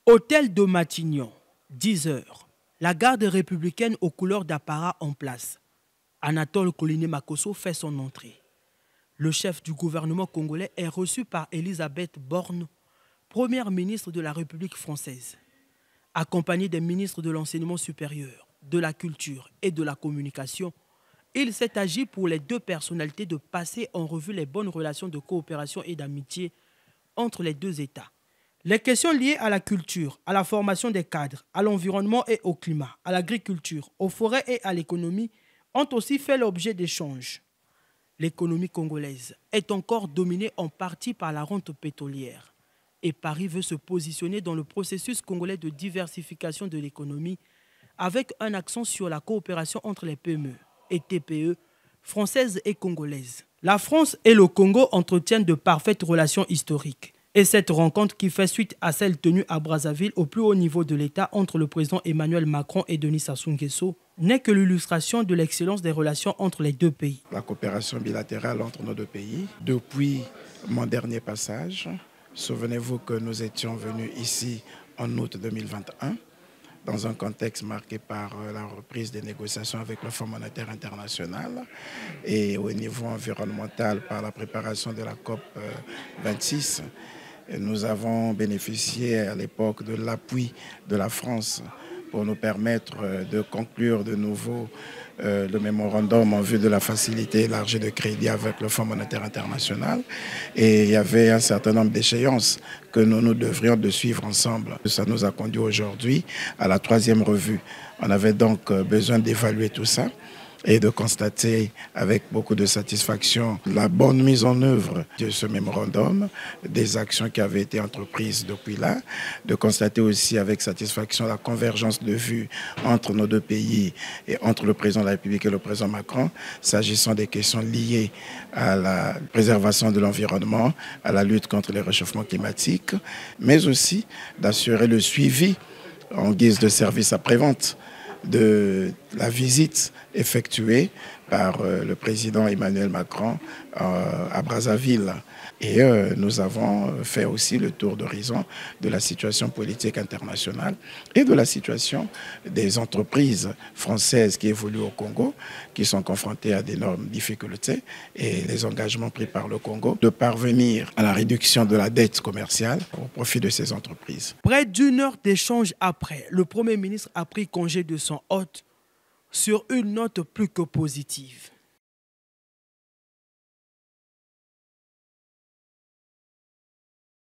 Hôtel de Matignon, 10 heures. La garde républicaine aux couleurs d'apparat en place. Anatole Koliné Makosso fait son entrée. Le chef du gouvernement congolais est reçu par Elisabeth Borne, première ministre de la République française. Accompagné des ministres de l'enseignement supérieur, de la culture et de la communication, il s'est agi pour les deux personnalités de passer en revue les bonnes relations de coopération et d'amitié entre les deux États. Les questions liées à la culture, à la formation des cadres, à l'environnement et au climat, à l'agriculture, aux forêts et à l'économie ont aussi fait l'objet d'échanges. L'économie congolaise est encore dominée en partie par la rente pétrolière et Paris veut se positionner dans le processus congolais de diversification de l'économie avec un accent sur la coopération entre les PME et TPE françaises et congolaises. La France et le Congo entretiennent de parfaites relations historiques. Et cette rencontre qui fait suite à celle tenue à Brazzaville au plus haut niveau de l'État entre le président Emmanuel Macron et Denis Sassou Nguesso n'est que l'illustration de l'excellence des relations entre les deux pays. La coopération bilatérale entre nos deux pays, depuis mon dernier passage, souvenez-vous que nous étions venus ici en août 2021 dans un contexte marqué par la reprise des négociations avec le Fonds monétaire international et au niveau environnemental par la préparation de la COP 26. Nous avons bénéficié à l'époque de l'appui de la France pour nous permettre de conclure de nouveau le mémorandum en vue de la facilité élargie de crédit avec le Fonds monétaire international. Et il y avait un certain nombre d'échéances que nous devrions de suivre ensemble. Ça nous a conduit aujourd'hui à la 3e revue. On avait donc besoin d'évaluer tout ça et de constater avec beaucoup de satisfaction la bonne mise en œuvre de ce mémorandum, des actions qui avaient été entreprises depuis là, de constater aussi avec satisfaction la convergence de vues entre nos deux pays et entre le président de la République et le président Macron, s'agissant des questions liées à la préservation de l'environnement, à la lutte contre les réchauffements climatiques, mais aussi d'assurer le suivi en guise de service après-vente de la visite effectuée par le président Emmanuel Macron à Brazzaville. Et nous avons fait aussi le tour d'horizon de la situation politique internationale et de la situation des entreprises françaises qui évoluent au Congo, qui sont confrontées à d'énormes difficultés et les engagements pris par le Congo de parvenir à la réduction de la dette commerciale au profit de ces entreprises. Près d'une heure d'échange après, le Premier ministre a pris congé de son hôte sur une note plus que positive.